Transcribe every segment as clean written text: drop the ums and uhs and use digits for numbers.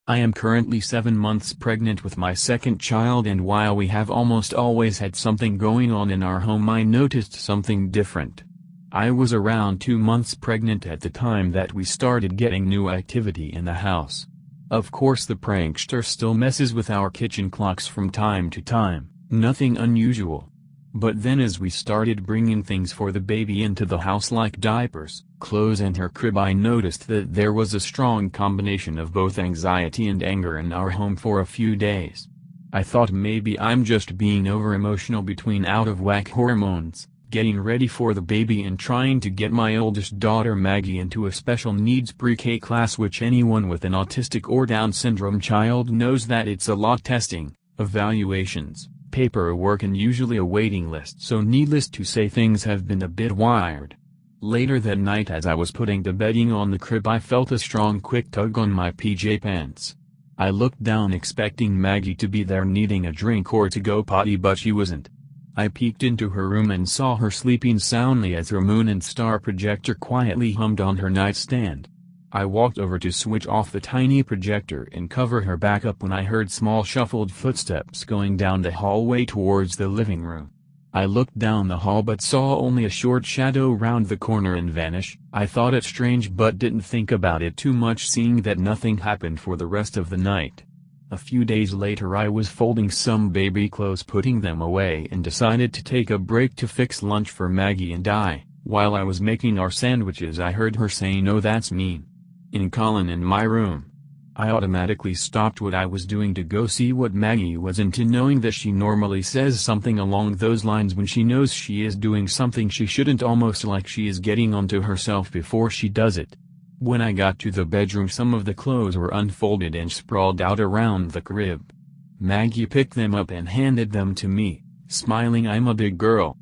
I am currently 7 months pregnant with my second child, and while we have almost always had something going on in our home, I noticed something different. I was around 2 months pregnant at the time that we started getting new activity in the house. Of course, the prankster still messes with our kitchen clocks from time to time, nothing unusual. But then as we started bringing things for the baby into the house like diapers, clothes and her crib, I noticed that there was a strong combination of both anxiety and anger in our home for a few days. I thought maybe I'm just being over-emotional between out-of-whack hormones, getting ready for the baby, and trying to get my oldest daughter Maggie into a special needs pre-K class, which anyone with an autistic or Down syndrome child knows that it's a lot testing, evaluations, paperwork, and usually a waiting list. So needless to say, things have been a bit wired. Later that night, as I was putting the bedding on the crib, I felt a strong quick tug on my PJ pants. I looked down expecting Maggie to be there needing a drink or to go potty, but she wasn't. I peeked into her room and saw her sleeping soundly as her moon and star projector quietly hummed on her nightstand. I walked over to switch off the tiny projector and cover her back up when I heard small shuffled footsteps going down the hallway towards the living room. I looked down the hall but saw only a short shadow round the corner and vanish. I thought it strange but didn't think about it too much, seeing that nothing happened for the rest of the night. A few days later, I was folding some baby clothes, putting them away, and decided to take a break to fix lunch for Maggie and I. While I was making our sandwiches, I heard her say, "No, that's mean," in Colin in my room. I automatically stopped what I was doing to go see what Maggie was into, knowing that she normally says something along those lines when she knows she is doing something she shouldn't, almost like she is getting onto herself before she does it. When I got to the bedroom, some of the clothes were unfolded and sprawled out around the crib. Maggie picked them up and handed them to me, smiling, "I'm a big girl."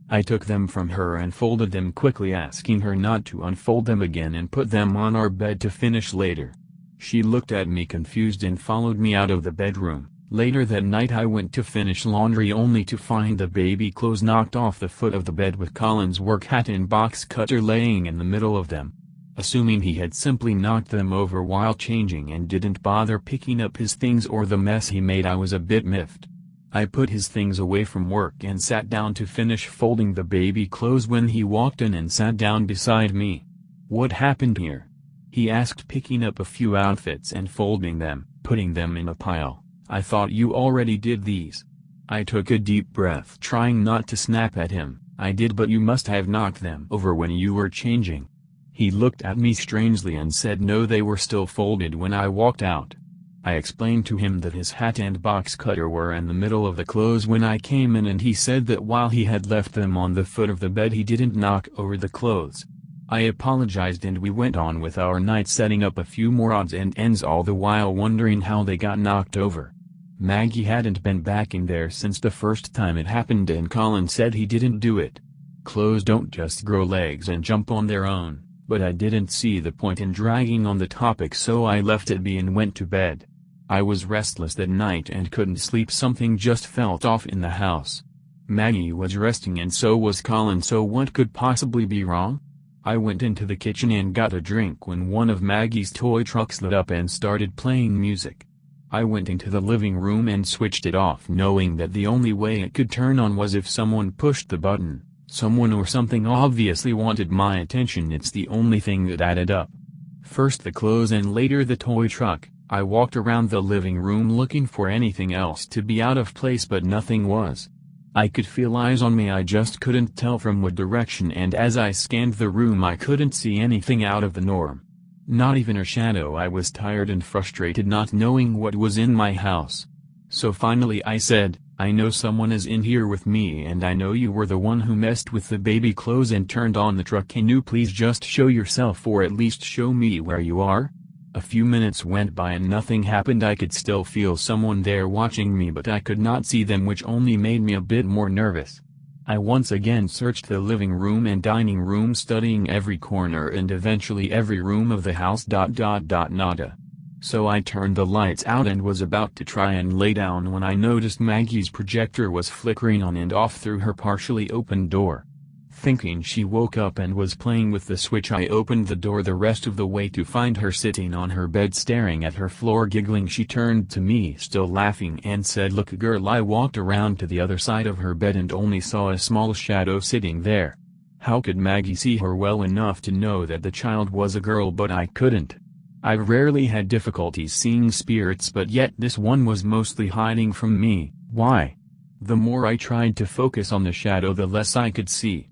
I took them from her and folded them quickly, asking her not to unfold them again and put them on our bed to finish later. She looked at me confused and followed me out of the bedroom. Later that night, I went to finish laundry only to find the baby clothes knocked off the foot of the bed, with Colin's work hat and box cutter laying in the middle of them. Assuming he had simply knocked them over while changing and didn't bother picking up his things or the mess he made, I was a bit miffed. I put his things away from work and sat down to finish folding the baby clothes when he walked in and sat down beside me. "What happened here?" he asked, picking up a few outfits and folding them, putting them in a pile. "I thought you already did these." I took a deep breath, trying not to snap at him. "I did, but you must have knocked them over when you were changing." He looked at me strangely and said, "No, they were still folded when I walked out." I explained to him that his hat and box cutter were in the middle of the clothes when I came in, and he said that while he had left them on the foot of the bed, he didn't knock over the clothes. I apologized and we went on with our night, setting up a few more odds and ends, all the while wondering how they got knocked over. Maggie hadn't been back in there since the first time it happened, and Colin said he didn't do it. Clothes don't just grow legs and jump on their own. But I didn't see the point in dragging on the topic, so I left it be and went to bed. I was restless that night and couldn't sleep. Something just felt off in the house. Maggie was resting and so was Colin, so what could possibly be wrong? I went into the kitchen and got a drink when one of Maggie's toy trucks lit up and started playing music. I went into the living room and switched it off, knowing that the only way it could turn on was if someone pushed the button. Someone or something obviously wanted my attention. It's the only thing that added up. First the clothes and later the toy truck. I walked around the living room looking for anything else to be out of place, but nothing was. I could feel eyes on me, I just couldn't tell from what direction, and as I scanned the room I couldn't see anything out of the norm. Not even a shadow. I was tired and frustrated, not knowing what was in my house. So finally I said, "I know someone is in here with me, and I know you were the one who messed with the baby clothes and turned on the truck. Can you please just show yourself, or at least show me where you are?" A few minutes went by and nothing happened. I could still feel someone there watching me, but I could not see them, which only made me a bit more nervous. I once again searched the living room and dining room, studying every corner and eventually every room of the house. Nada. So I turned the lights out and was about to try and lay down when I noticed Maggie's projector was flickering on and off through her partially open door. Thinking she woke up and was playing with the switch, I opened the door the rest of the way to find her sitting on her bed staring at her floor giggling. She turned to me still laughing and said, "Look girl." I walked around to the other side of her bed and only saw a small shadow sitting there. How could Maggie see her well enough to know that the child was a girl? But I couldn't. I've rarely had difficulties seeing spirits, but yet this one was mostly hiding from me. Why? The more I tried to focus on the shadow, the less I could see.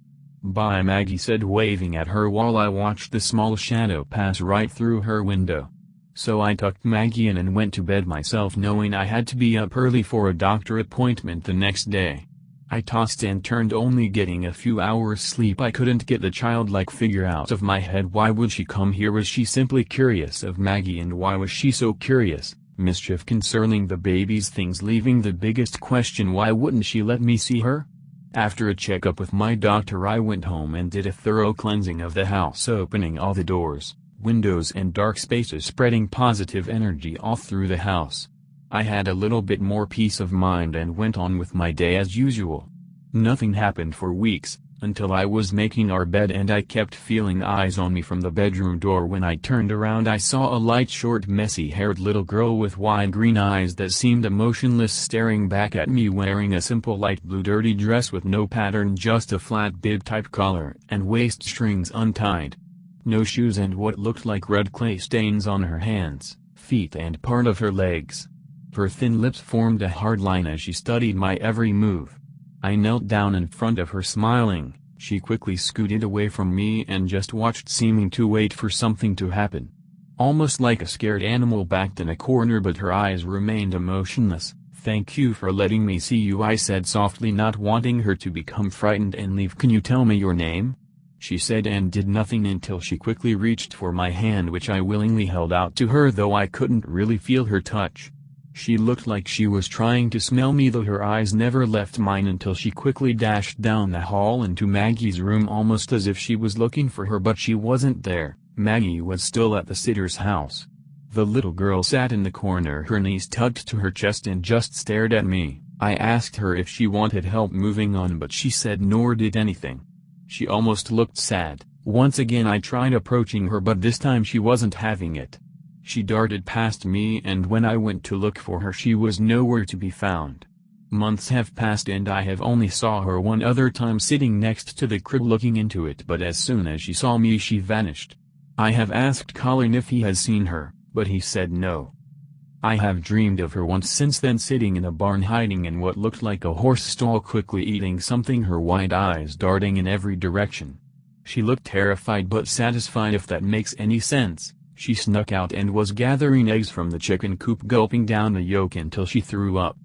"Bye," Maggie said, waving at her while I watched the small shadow pass right through her window. So I tucked Maggie in and went to bed myself, knowing I had to be up early for a doctor appointment the next day. I tossed and turned, only getting a few hours sleep. I couldn't get the childlike figure out of my head. Why would she come here? Was she simply curious of Maggie? And why was she so curious? Mischief concerning the baby's things leaving the biggest question: why wouldn't she let me see her? After a checkup with my doctor, I went home and did a thorough cleansing of the house, opening all the doors, windows and dark spaces, spreading positive energy all through the house. I had a little bit more peace of mind and went on with my day as usual. Nothing happened for weeks, until I was making our bed and I kept feeling eyes on me from the bedroom door. When I turned around, I saw a light, short, messy-haired little girl with wide green eyes that seemed emotionless, staring back at me, wearing a simple light blue dirty dress with no pattern, just a flat bib-type collar and waist strings untied. No shoes, and what looked like red clay stains on her hands, feet and part of her legs. Her thin lips formed a hard line as she studied my every move. I knelt down in front of her smiling. She quickly scooted away from me and just watched, seeming to wait for something to happen. Almost like a scared animal backed in a corner, but her eyes remained emotionless. "Thank you for letting me see you," I said softly, not wanting her to become frightened and leave. "Can you tell me your name?" She said and did nothing until she quickly reached for my hand, which I willingly held out to her, though I couldn't really feel her touch. She looked like she was trying to smell me, though her eyes never left mine, until she quickly dashed down the hall into Maggie's room, almost as if she was looking for her, but she wasn't there. Maggie was still at the sitter's house. The little girl sat in the corner, her knees tucked to her chest, and just stared at me. I asked her if she wanted help moving on, but she said nor did anything. She almost looked sad. Once again I tried approaching her, but this time she wasn't having it. She darted past me, and when I went to look for her, she was nowhere to be found. Months have passed and I have only saw her one other time, sitting next to the crib looking into it, but as soon as she saw me she vanished. I have asked Colin if he has seen her, but he said no. I have dreamed of her once since then, sitting in a barn hiding in what looked like a horse stall, quickly eating something, her wide eyes darting in every direction. She looked terrified but satisfied, if that makes any sense. She snuck out and was gathering eggs from the chicken coop, gulping down the yolk until she threw up.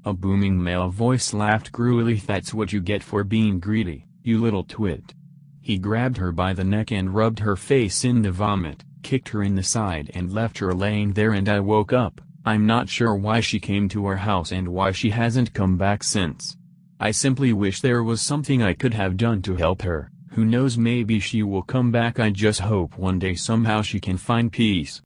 A booming male voice laughed cruelly. "That's what you get for being greedy, you little twit." He grabbed her by the neck and rubbed her face in the vomit, kicked her in the side and left her laying there, and I woke up. I'm not sure why she came to our house and why she hasn't come back since. I simply wish there was something I could have done to help her. Who knows, maybe she will come back. I just hope one day somehow she can find peace.